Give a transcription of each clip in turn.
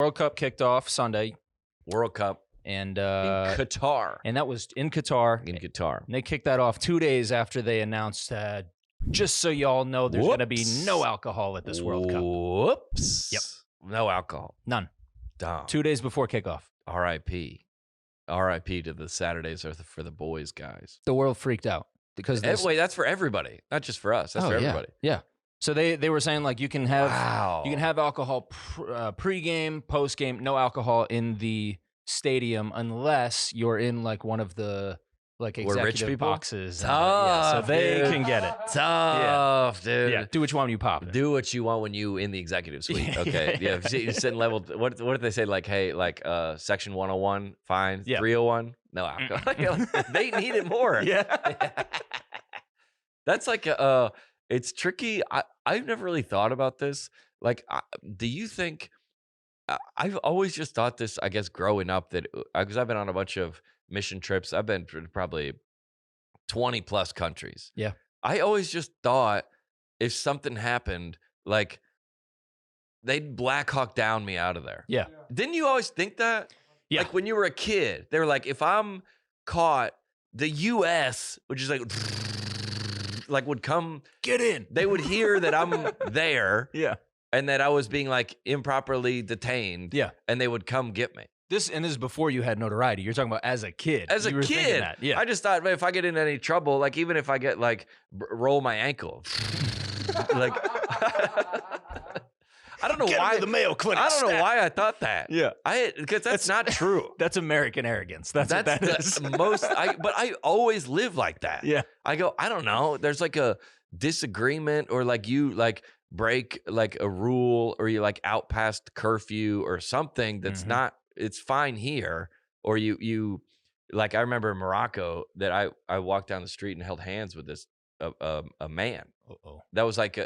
World Cup kicked off Sunday. World Cup And in Qatar. And that was in Qatar. In Qatar. And they kicked that off 2 days after they announced, just so y'all know, there's going to be no alcohol at this World Cup. Whoops. Yep. No alcohol. None. Dumb. 2 days before kickoff. R.I.P. R.I.P. to the Saturdays are for the boys, guys. The world freaked out because Wait, that's for everybody, not just for us. That's for everybody. Yeah. So they were saying like you can have alcohol pre-game, post-game, no alcohol in the stadium unless you're in like one of the like executive boxes. Tough, so they dude. can get it. Tough, dude. Yeah, do what you want when you pop it. Do what you want when you in the executive suite. Okay. Yeah. You're sitting level. What did they say? Like, hey, like section 101, fine. Yeah. 301, no alcohol. They need it more. Yeah. That's like it's tricky. I've never really thought about this. Like, do you think? I've always just thought this. I guess growing up that because I've been on a bunch of mission trips. I've been to probably 20 plus countries. Yeah. I always just thought if something happened, like they'd Black Hawk down me out of there. Yeah. Didn't you always think that? Yeah. Like when you were a kid, they were like, if I'm caught, the U.S., which is like would come. Get in. They would hear that I'm there. Yeah. And that I was being like improperly detained. Yeah. And they would come get me. This is before you had notoriety. You're talking about as a kid. As a You were thinking kid, that. Yeah. I just thought, man, if I get into any trouble, like even if I get like roll my ankle, like I don't know why the Mayo Clinic. I don't know why I thought that. Yeah. Because that's not true. That's American arrogance. That's what that is. But I always live like that. Yeah. I go, I don't know. There's like a disagreement or like you like break like a rule or you like out past curfew or something that's not, it's fine here. Or you like, I remember in Morocco that I walked down the street and held hands with this, a man. Uh-oh. That was like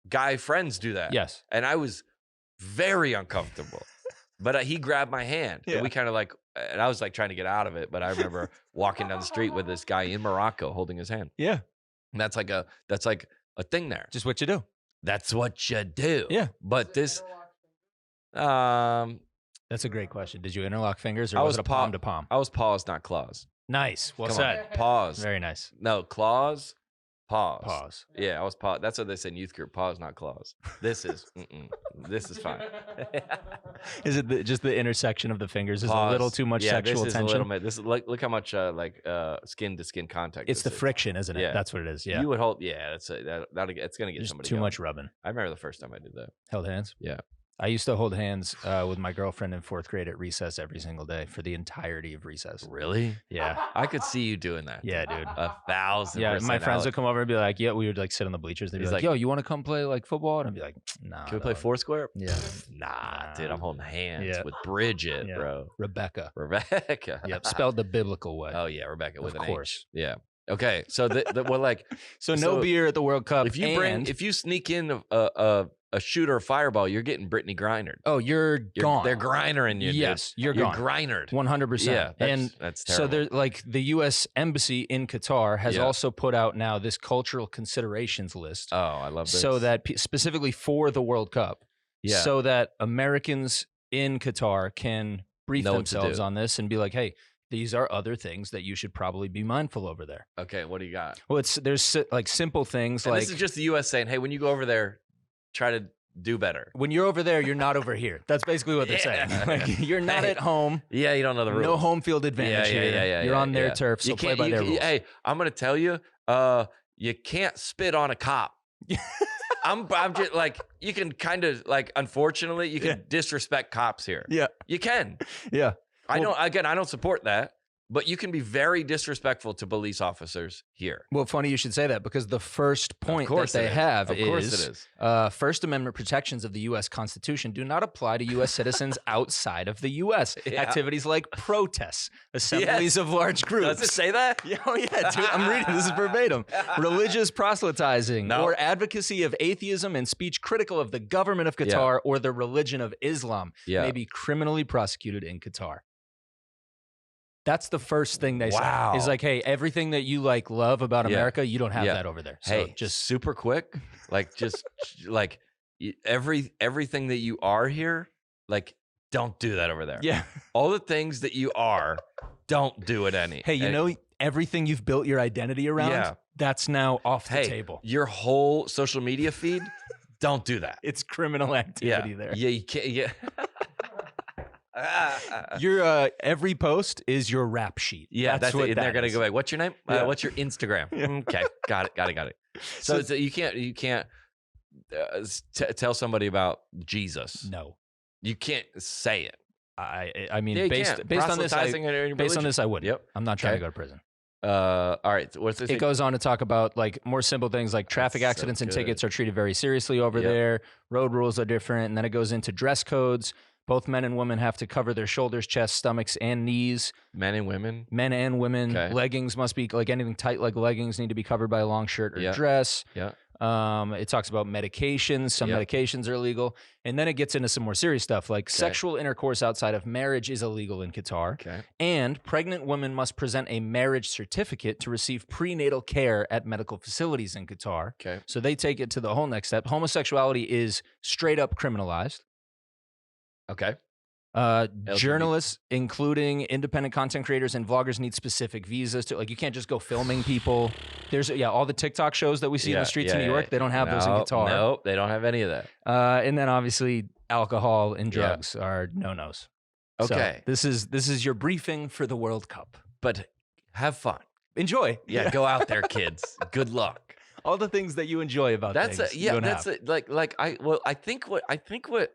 guy friends do that. Yes. And I was very uncomfortable, but he grabbed my hand and we kind of like, and I was like trying to get out of it. But I remember walking down the street with this guy in Morocco holding his hand. Yeah. And that's like a thing there. Just what you do. That's what you do. Yeah. But this, that's a great question. Did you interlock fingers or was it a palm to palm? I was paws, not claws. Nice. Well Come said. on. Paws. Very nice. No, claws, paws. Pause. Yeah, I was paws. That's what they say in youth group. Paws, not claws. This is, this is fine. Is it just the intersection of the fingers is Pause. a little too much sexual this tension? Is a little bit. This is look how much skin to skin contact. It's the this is. friction, isn't it? Yeah. That's what it is. Yeah. You would hold. Yeah, it's gonna get Just somebody. too going. much rubbing. I remember the first time I did that. Held hands. Yeah. I used to hold hands with my girlfriend in 4th grade at recess every single day for the entirety of recess. Really? Yeah. I could see you doing that. Yeah, dude. 1,000%. Yeah, my friends Alex. would come over and be like, yeah, we would like sit on the bleachers. They'd be He's like, like, yo, you want to come play like football? And I'd be like, nah. Can we play dog." Foursquare? Yeah. Nah, dude, I'm holding hands Yeah. with Bridget, Yeah. bro. Rebecca. Rebecca. Yep. Spelled the biblical way. Oh yeah, Rebecca with Of an course. H. Yeah. Okay. So well, like, So no beer at the World Cup. if you sneak in a shooter or fireball, you're getting Brittany Griner'd. Oh, you're gone. They're Grinering you. Yes, dude. you're gone. Griner'd. 100%. Yeah, and that's so terrible. there's like the U.S. Embassy in Qatar has Yeah. also put out now this cultural considerations list. Oh, I love this. So that specifically for the World Cup, Yeah. so that Americans in Qatar can brief Know what to themselves do. on this and be like, hey, these are other things that you should probably be mindful over there. Okay, what do you got? Well, there's like simple things And like this is just the U.S. saying, hey, when you go over there, try to do better. when you're over there, you're not over here. That's basically what they're saying. Like, you're not Hey, at home. Yeah, you don't know the rules. No home field advantage here. You're on their turf, so play by their rules. Hey, I'm gonna tell you, you can't spit on a cop. I'm just like, you can kind of like, unfortunately, you can disrespect cops here. Yeah. You can. Yeah. I don't support that, but you can be very disrespectful to police officers here. Well, funny you should say that because the first point that course they it is. have Of course it is. First Amendment protections of the U.S. Constitution do not apply to U.S. citizens outside of the U.S. Yeah. Activities like protests, assemblies of large groups. Does it say that? Yeah, oh yeah, dude, I'm reading this is verbatim. Religious proselytizing or advocacy of atheism and speech critical of the government of Qatar or the religion of Islam may be criminally prosecuted in Qatar. That's the first thing they say. Is like, hey, everything that you like love about America, you don't have that over there. So hey, just super quick, like just like everything that you are here, like, don't do that over there. Yeah. All the things that you are, don't do it any. Hey, you know, everything you've built your identity around, that's now off the table. Your whole social media feed, don't do that. It's criminal activity there. Yeah, you can't. Yeah. Your every post is your rap sheet. Yeah, that's what they're gonna is. go back. What's your name? What's your Instagram? Okay, got it. So you can't tell somebody about Jesus. No, you can't say it. I mean, based on this, I wouldn't. Yep. I'm not trying to go to prison. All right. So what's this? It goes on to talk about like more simple things like traffic accidents and tickets are treated very seriously over there. Road rules are different, and then it goes into dress codes. Both men and women have to cover their shoulders, chests, stomachs, and knees. Men and women? Men and women. Okay. Leggings must be, like anything tight like leggings need to be covered by a long shirt or dress. Yeah. It talks about medications. Some medications are illegal. And then it gets into some more serious stuff like sexual intercourse outside of marriage is illegal in Qatar. Okay. And pregnant women must present a marriage certificate to receive prenatal care at medical facilities in Qatar. Okay. So they take it to the whole next step. Homosexuality is straight up criminalized. Okay. Journalists, including independent content creators and vloggers, need specific visas to, like, you can't just go filming people. There's all the TikTok shows that we see in the streets in New York. They don't have those in Qatar. No, they don't have any of that. And then obviously alcohol and drugs are no-nos. Okay. So this is your briefing for the World Cup. But have fun. Enjoy. Yeah, go out there, kids. Good luck. All the things that you enjoy about things. I think what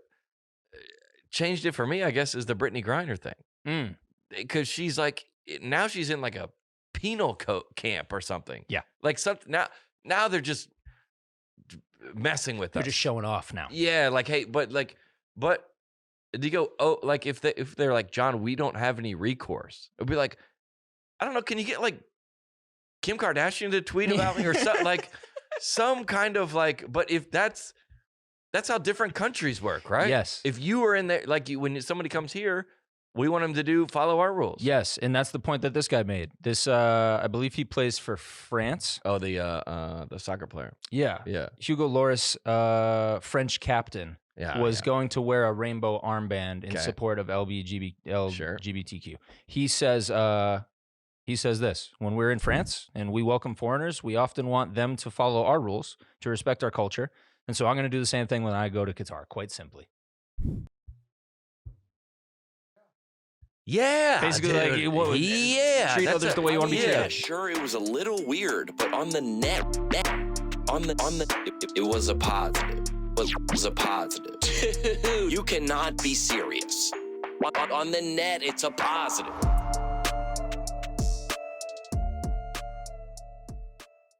changed it for me, I guess, is the Brittany Griner thing. Because she's like, now she's in like a penal camp or something. Yeah. Like something now they're just messing with us. They're just showing off now. Yeah, like, hey, but do you go, oh, like if they're like, John, we don't have any recourse. It'd be like, I don't know, can you get like Kim Kardashian to tweet about me or something? Like some kind of like, but if that's how different countries work, right? Yes. If you are in there, like when somebody comes here, we want them to follow our rules. Yes, and that's the point that this guy made. This, I believe he plays for France. Oh, the soccer player. Yeah. Yeah. Hugo Lloris, French captain, was going to wear a rainbow armband in support of LGBTQ. He says this: when we're in France and we welcome foreigners, we often want them to follow our rules, to respect our culture. And so I'm going to do the same thing when I go to Qatar, quite simply. Yeah. Basically, like, treat others the way you want to be treated. Yeah, sure, it was a little weird, but on the net, it was a positive. It was a positive. You cannot be serious. On the net, it's a positive.